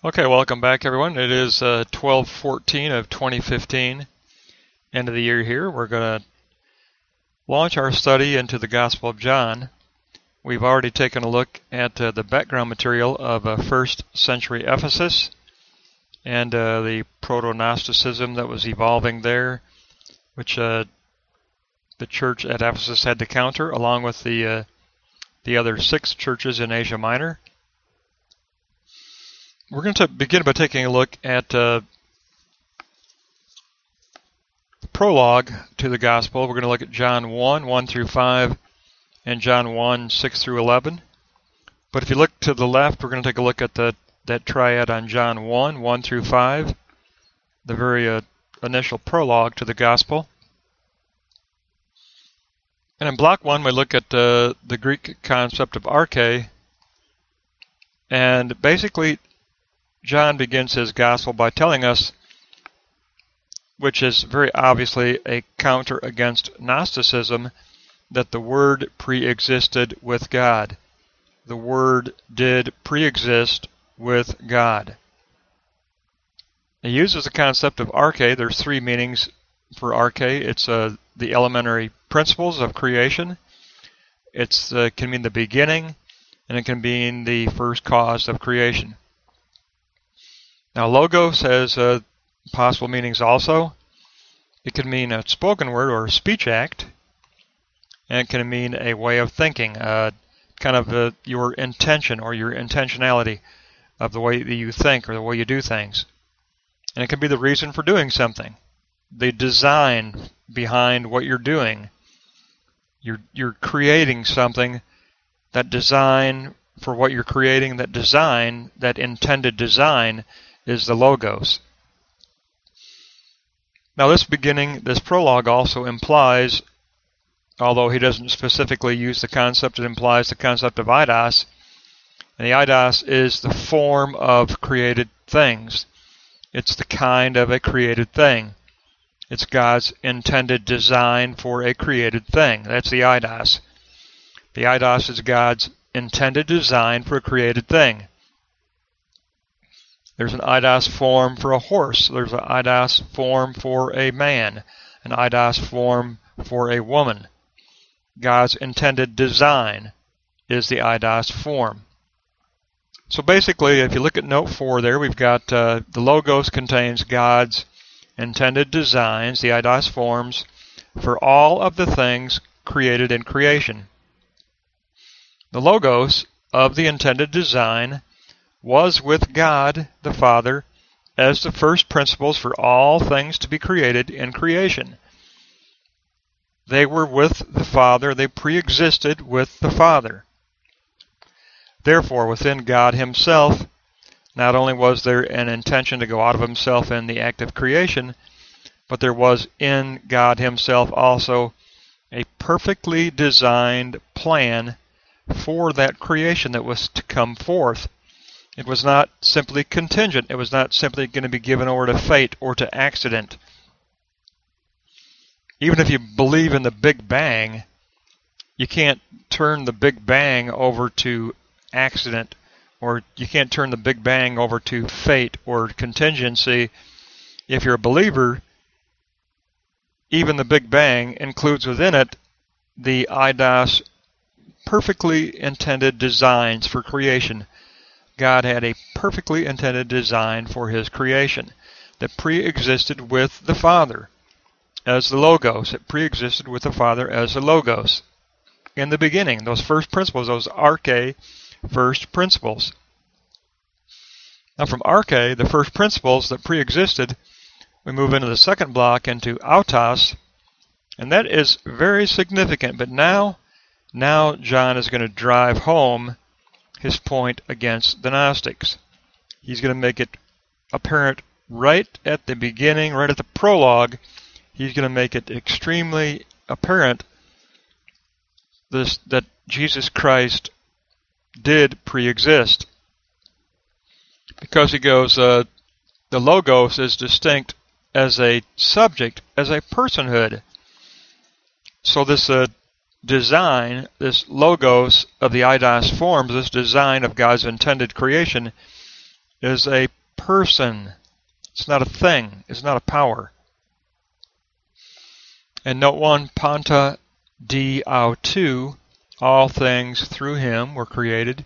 Okay, welcome back everyone. It is 12/14 of 2015, end of the year here. We're going to launch our study into the Gospel of John. We've already taken a look at the background material of first century Ephesus and the proto-Gnosticism that was evolving there, which the church at Ephesus had to counter, along with the other 6 churches in Asia Minor. We're going to begin by taking a look at the prologue to the Gospel. We're going to look at John 1, 1 through 5, and John 1, 6 through 11. But if you look to the left, we're going to take a look at that triad on John 1, 1 through 5, the very initial prologue to the Gospel. And in block 1, we look at the Greek concept of arche, and basically John begins his gospel by telling us, which is very obviously a counter against Gnosticism, that the Word pre-existed with God. The Word did pre-exist with God. He uses the concept of arche. There's 3 meanings for arche. It's the elementary principles of creation. It can mean the beginning, and it can mean the first cause of creation. Now, logos has possible meanings also. It can mean a spoken word or a speech act, and it can mean a way of thinking, kind of your intention or your intentionality of the way that you think or the way you do things. And it can be the reason for doing something, the design behind what you're doing. You're creating something. That design for what you're creating, that design, that intended design, is the logos. Now this prologue also implies, although he doesn't specifically use the concept, it implies the concept of eidos, and the eidos is the form of created things. It's the kind of a created thing. It's God's intended design for a created thing. That's the eidos. The eidos is God's intended design for a created thing. There's an eidos form for a horse. There's an eidos form for a man. An eidos form for a woman. God's intended design is the eidos form. So basically, if you look at note 4 there, we've got the logos contains God's intended designs, the eidos forms, for all of the things created in creation. The logos of the intended design was with God the Father as the first principles for all things to be created in creation. They were with the Father, they pre-existed with the Father. Therefore, within God Himself, not only was there an intention to go out of Himself in the act of creation, but there was in God Himself also a perfectly designed plan for that creation that was to come forth. It was not simply contingent. It was not simply going to be given over to fate or to accident. Even if you believe in the Big Bang, you can't turn the Big Bang over to accident, or you can't turn the Big Bang over to fate or contingency. If you're a believer, even the Big Bang includes within it the eidos perfectly intended designs for creation. God had a perfectly intended design for His creation that pre-existed with the Father as the logos. It pre-existed with the Father as the logos. In the beginning, those first principles, those arche, first principles. Now from arche, the first principles that pre-existed, we move into the second block into autos, and that is very significant. But now John is going to drive home his point against the Gnostics. He's going to make it apparent right at the beginning, right at the prologue. He's going to make it extremely apparent that Jesus Christ did pre-exist. Because he goes, the logos is distinct as a subject, as a personhood. So this design, this logos of the eidos forms, this design of God's intended creation, is a person. It's not a thing. It's not a power. And note 1, Panta di autou, all things through him were created.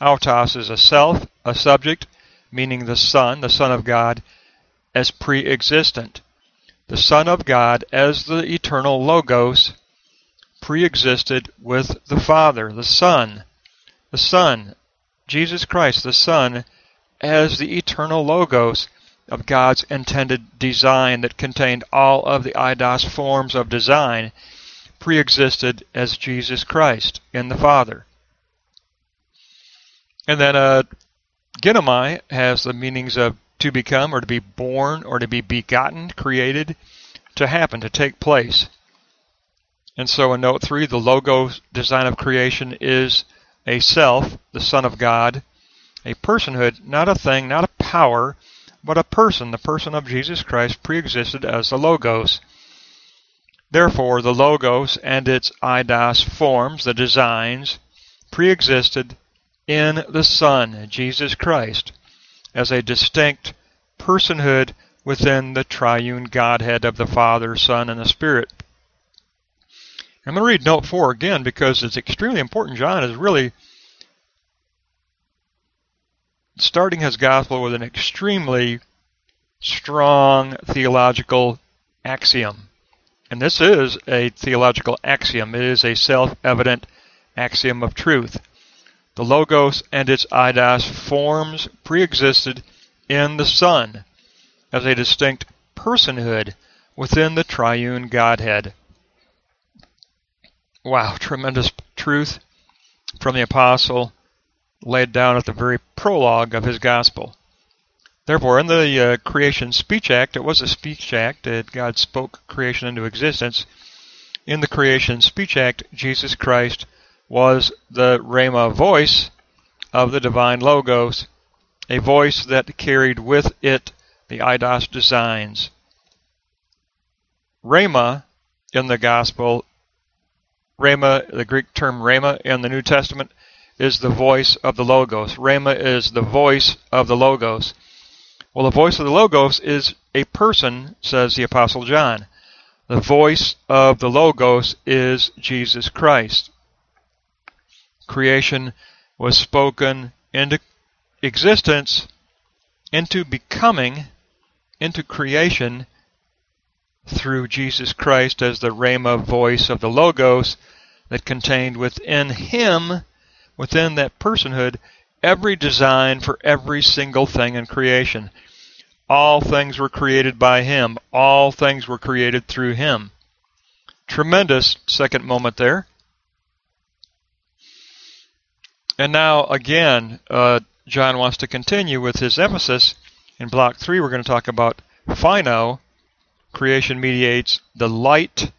Autos is a self, a subject, meaning the Son of God, as pre-existent. The Son of God as the eternal Logos pre-existed with the Father, the Son, Jesus Christ, the Son, as the eternal Logos of God's intended design that contained all of the eidos forms of design, pre-existed as Jesus Christ in the Father. And then genomai has the meanings of to become, or to be born, or to be begotten, created, to happen, to take place. And so in note 3, the Logos design of creation is a self, the Son of God, a personhood, not a thing, not a power, but a person. The person of Jesus Christ pre-existed as the Logos. Therefore, the Logos and its eidos forms, the designs, pre-existed in the Son, Jesus Christ, as a distinct personhood within the triune Godhead of the Father, Son, and the Spirit. I'm going to read note 4 again because it's extremely important. John is really starting his gospel with an extremely strong theological axiom. And this is a theological axiom. It is a self-evident axiom of truth. The Logos and its eidos forms pre-existed in the Son as a distinct personhood within the triune Godhead. Wow, tremendous truth from the apostle laid down at the very prologue of his gospel. Therefore, in the Creation Speech Act, it was a speech act that God spoke creation into existence. In the Creation Speech Act, Jesus Christ was the Rhema voice of the divine Logos, a voice that carried with it the eidos designs. Rhema in the gospel, Rhema, the Greek term Rhema in the New Testament, is the voice of the Logos. Rhema is the voice of the Logos. Well, the voice of the Logos is a person, says the Apostle John. The voice of the Logos is Jesus Christ. Creation was spoken into existence, into becoming, into creation through Jesus Christ as the Rhema voice of the Logos that contained within him, within that personhood, every design for every single thing in creation. All things were created by him. All things were created through him. Tremendous second moment there. And now, again, John wants to continue with his emphasis. In block 3, we're going to talk about phino. Creation mediates the light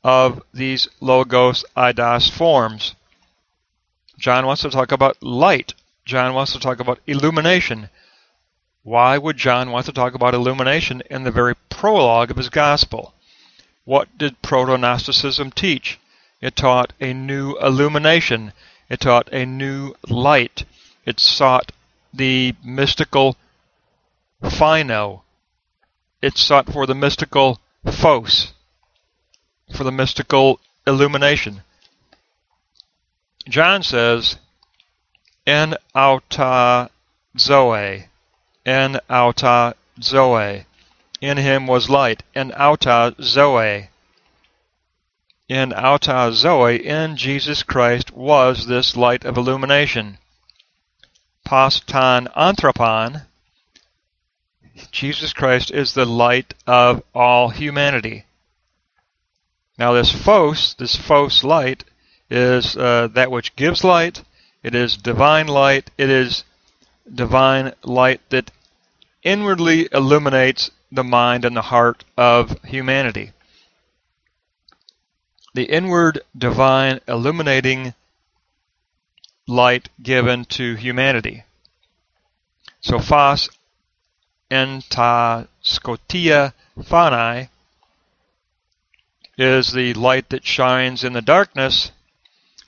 of these Logos eidos forms. John wants to talk about light. John wants to talk about illumination. Why would John want to talk about illumination in the very prologue of his gospel? What did proto-Gnosticism teach? It taught a new illumination. It taught a new light. It sought the mystical phino. It sought for the mystical phos, for the mystical illumination. John says, en auta zoe, en auta zoe. In him was light, en auta zoe. In auta zoe, in Jesus Christ, was this light of illumination. Pas ton anthropon, Jesus Christ is the light of all humanity. Now this phos light, is that which gives light. It is divine light. It is divine light that inwardly illuminates the mind and the heart of humanity. The inward divine illuminating light given to humanity. So phos enta scotia phani is the light that shines in the darkness,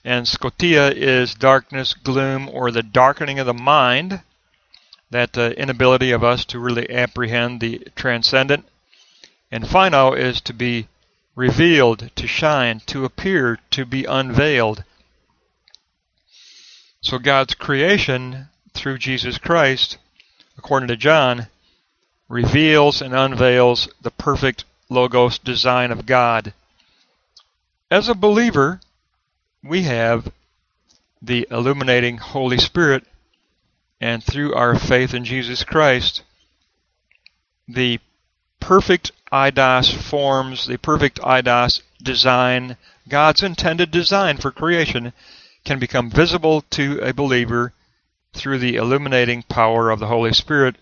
and scotia is darkness, gloom, or the darkening of the mind. that inability of us to really apprehend the transcendent. And phino is to be revealed, to shine, to appear, to be unveiled. So God's creation through Jesus Christ, according to John, reveals and unveils the perfect Logos design of God. As a believer, we have the illuminating Holy Spirit, and through our faith in Jesus Christ, the perfect eidos forms, the perfect eidos design, God's intended design for creation, can become visible to a believer through the illuminating power of the Holy Spirit,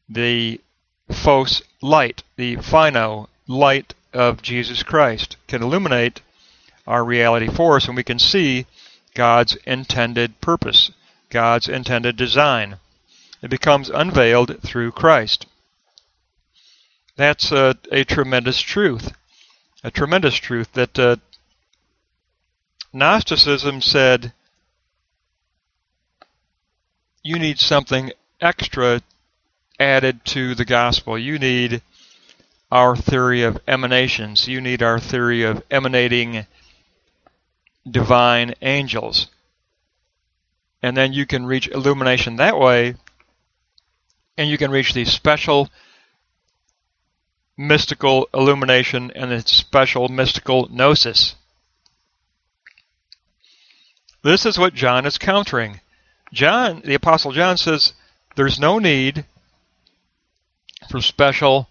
the phos light, the phino light of Jesus Christ, can illuminate our reality for us, and we can see God's intended purpose, God's intended design. It becomes unveiled through Christ. That's a tremendous truth. A tremendous truth that Gnosticism said you need something extra added to the gospel. You need our theory of emanations. You need our theory of emanating divine angels. And then you can reach illumination that way, and you can reach the special mystical illumination and the special mystical gnosis. This is what John is countering. John, the Apostle John, says there's no need for special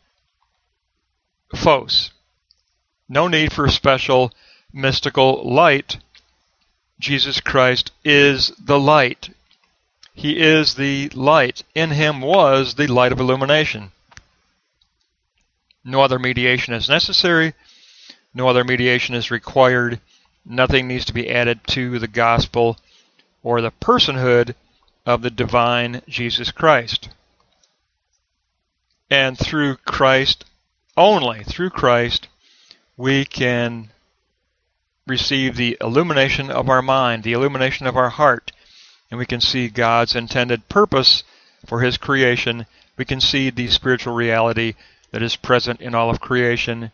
phos. No need for special mystical light. Jesus Christ is the light. He is the light. In him was the light of illumination. No other mediation is necessary. No other mediation is required. Nothing needs to be added to the gospel or the personhood of the divine Jesus Christ. And through Christ only, through Christ, we can receive the illumination of our mind, the illumination of our heart, and we can see God's intended purpose for his creation. We can see the spiritual reality that is present in all of creation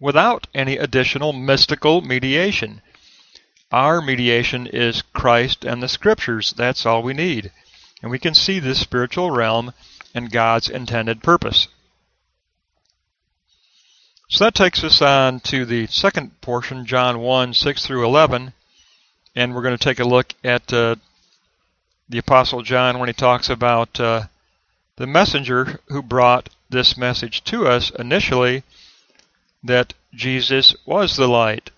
without any additional mystical mediation. Our mediation is Christ and the Scriptures. That's all we need. And we can see this spiritual realm and God's intended purpose. So that takes us on to the second portion, John 1, 6 through 11. And we're going to take a look at the Apostle John when he talks about the messenger who brought this message to us initially, that Jesus was the light.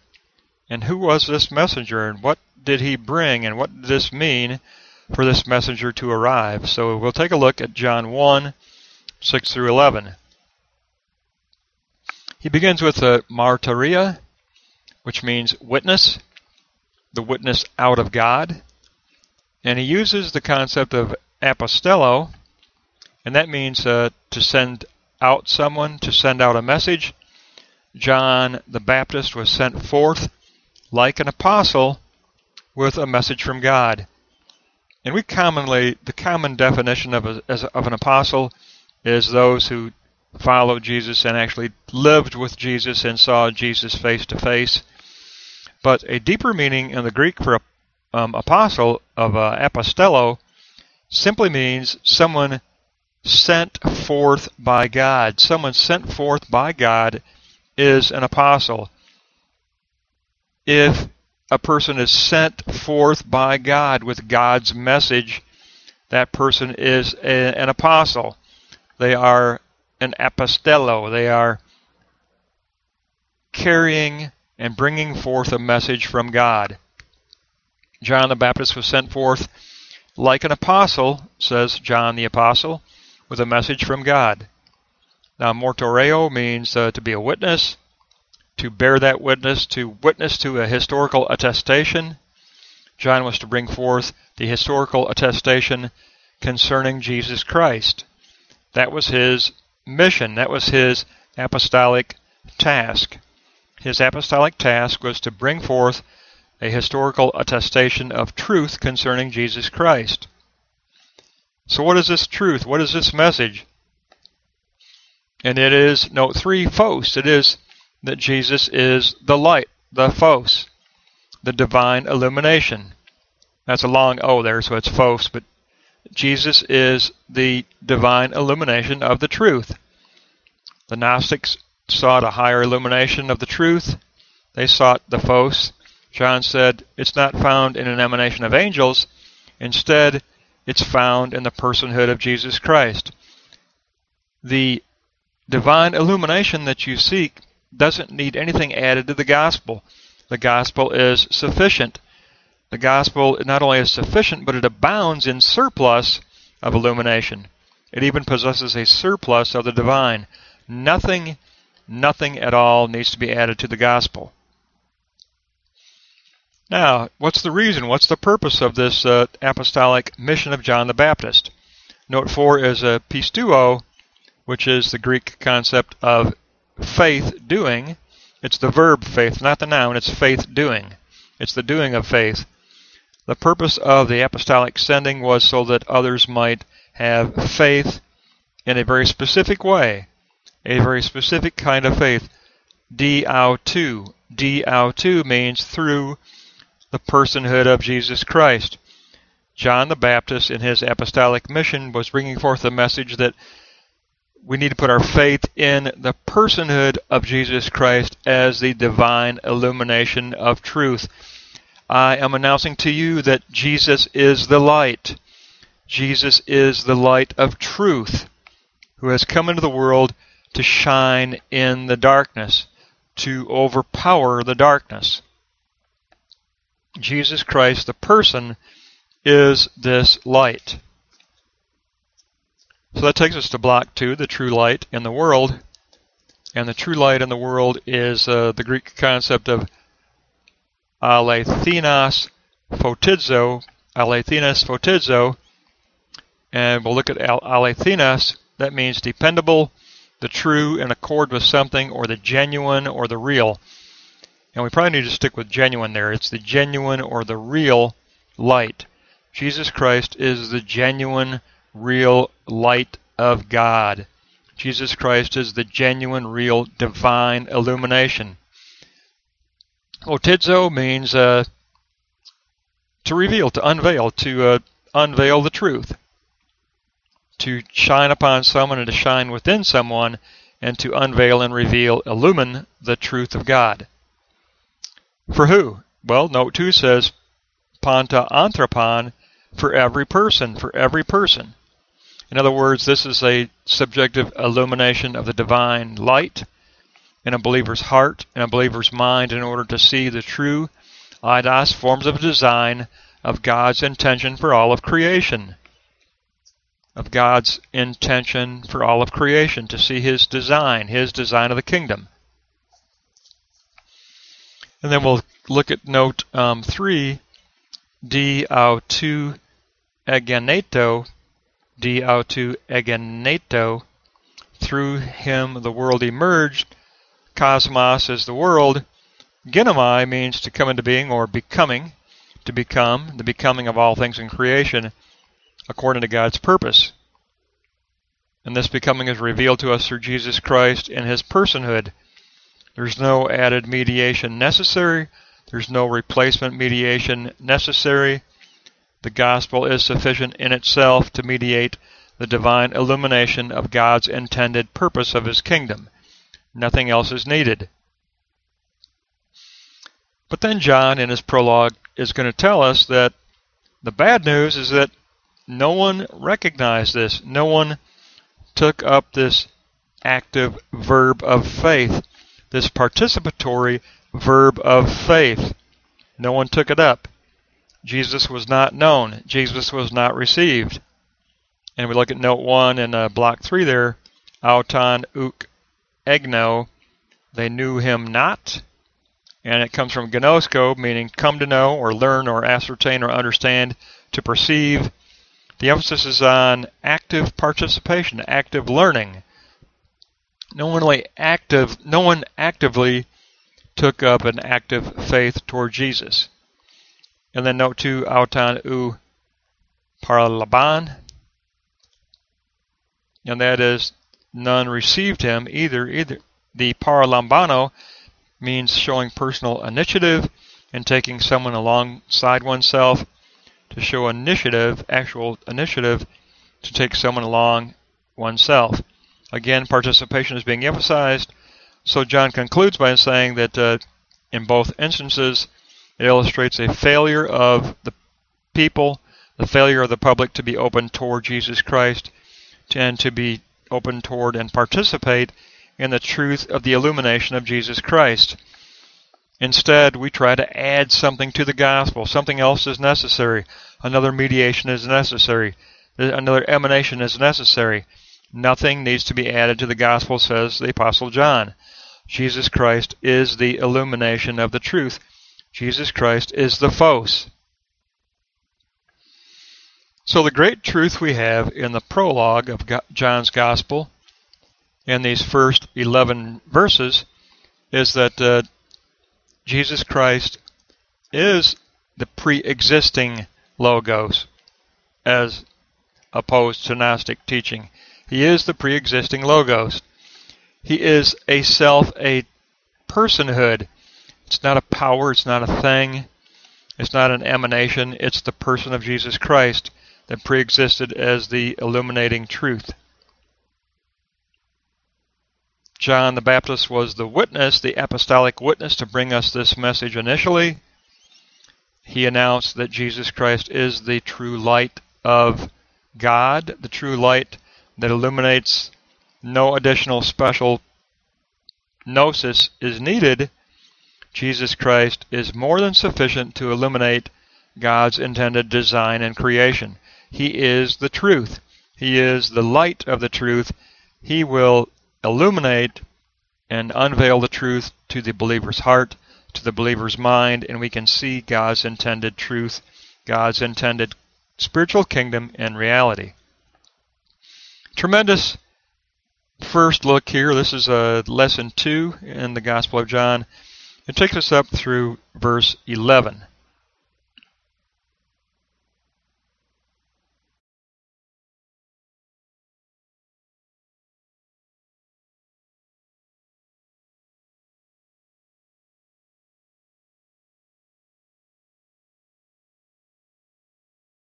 And who was this messenger, and what did he bring, and what did this mean for this messenger to arrive? So we'll take a look at John 1, 6 through 11. He begins with a martyria, which means witness, the witness out of God. And he uses the concept of apostello, and that means to send out someone, to send out a message. John the Baptist was sent forth like an apostle with a message from God. And the common definition of an apostle is those who followed Jesus and actually lived with Jesus and saw Jesus face to face. But a deeper meaning in the Greek for apostle of apostello simply means someone sent forth by God. Someone sent forth by God is an apostle. If a person is sent forth by God with God's message, that person is an apostle. They are an apostello. They are carrying and bringing forth a message from God. John the Baptist was sent forth like an apostle, says John the Apostle, with a message from God. Now, mortoreo means to be a witness, to bear that witness, to witness to a historical attestation. John was to bring forth the historical attestation concerning Jesus Christ. That was his mission. That was his apostolic task. His apostolic task was to bring forth a historical attestation of truth concerning Jesus Christ. So what is this truth? What is this message? And it is, note 3, phos. It is that Jesus is the light, the phos, the divine illumination. That's a long O there, so it's phos, but Jesus is the divine illumination of the truth. The Gnostics sought a higher illumination of the truth. They sought the phos. John said it's not found in an emanation of angels. Instead, it's found in the personhood of Jesus Christ. The divine illumination that you seek doesn't need anything added to the gospel. The gospel is sufficient. The gospel not only is sufficient, but it abounds in surplus of illumination. It even possesses a surplus of the divine. Nothing at all needs to be added to the gospel. Now, what's the reason? What's the purpose of this apostolic mission of John the Baptist? Note 4 is a pisteuo, which is the Greek concept of faith doing. It's the verb faith, not the noun. It's faith doing. It's the doing of faith. The purpose of the apostolic sending was so that others might have faith in a very specific way, a very specific kind of faith. Diautou. Diautou means through the personhood of Jesus Christ. John the Baptist, in his apostolic mission, was bringing forth the message that we need to put our faith in the personhood of Jesus Christ as the divine illumination of truth. I am announcing to you that Jesus is the light. Jesus is the light of truth, who has come into the world to shine in the darkness, to overpower the darkness. Jesus Christ, the person, is this light. So that takes us to block 2, the true light in the world. And the true light in the world is the Greek concept of alethinos photizo. Alethinos photizo. And we'll look at alethinos. That means dependable, the true, in accord with something, or the genuine, or the real. And we probably need to stick with genuine there. It's the genuine or the real light. Jesus Christ is the genuine, real light of God. Jesus Christ is the genuine, real, divine illumination. Photizo means to reveal, to unveil the truth. To shine upon someone and to shine within someone, and to unveil and reveal, illumine the truth of God. For who? Well, note 2 says, panta anthropon, for every person, for every person. In other words, this is a subjective illumination of the divine light in a believer's heart, in a believer's mind, in order to see the true eidos, forms of design of God's intention for all of creation. Of God's intention for all of creation, to see His design of the kingdom. And then we'll look at note 3, diautou egeneto, diautou egeneto, through him the world emerged. Cosmos is the world. Genomai means to come into being or becoming, to become, the becoming of all things in creation according to God's purpose. And this becoming is revealed to us through Jesus Christ in His personhood. There's no added mediation necessary. There's no replacement mediation necessary. The gospel is sufficient in itself to mediate the divine illumination of God's intended purpose of His kingdom. Nothing else is needed. But then John, in his prologue, is going to tell us that the bad news is that no one recognized this. No one took up this active verb of faith, this participatory verb of faith. No one took it up. Jesus was not known. Jesus was not received. And we look at note 1 in block 3 there, auton uk egno, they knew him not. And it comes from gnosko, meaning come to know, or learn, or ascertain, or understand, to perceive. The emphasis is on active participation, active learning. No one actively took up an active faith toward Jesus. And then note 2, auton u parlaban, and that is, none received him either. The paralambano means showing personal initiative and taking someone alongside oneself. To show initiative, actual initiative, to take someone along oneself. Again, participation is being emphasized. So John concludes by saying that in both instances, it illustrates a failure of the people, the failure of the public to be open toward Jesus Christ, and to be open toward and participate in the truth of the illumination of Jesus Christ. Instead, we try to add something to the gospel. Something else is necessary. Another mediation is necessary. Another emanation is necessary. Nothing needs to be added to the gospel, says the Apostle John. Jesus Christ is the illumination of the truth. Jesus Christ is the Phos. So the great truth we have in the prologue of John's Gospel, in these first 11 verses, is that Jesus Christ is the pre-existing Logos, as opposed to Gnostic teaching. He is the pre-existing Logos. He is a self, a personhood. It's not a power, it's not a thing, it's not an emanation, it's the person of Jesus Christ that pre-existed as the illuminating truth. John the Baptist was the witness, the apostolic witness, to bring us this message initially. He announced that Jesus Christ is the true light of God, the true light that illuminates. No additional special gnosis is needed. Jesus Christ is more than sufficient to illuminate God's intended design and creation. He is the truth. He is the light of the truth. He will illuminate and unveil the truth to the believer's heart, to the believer's mind, and we can see God's intended truth, God's intended spiritual kingdom in reality. Tremendous first look here. This is lesson 2 in the Gospel of John. It takes us up through verse 11.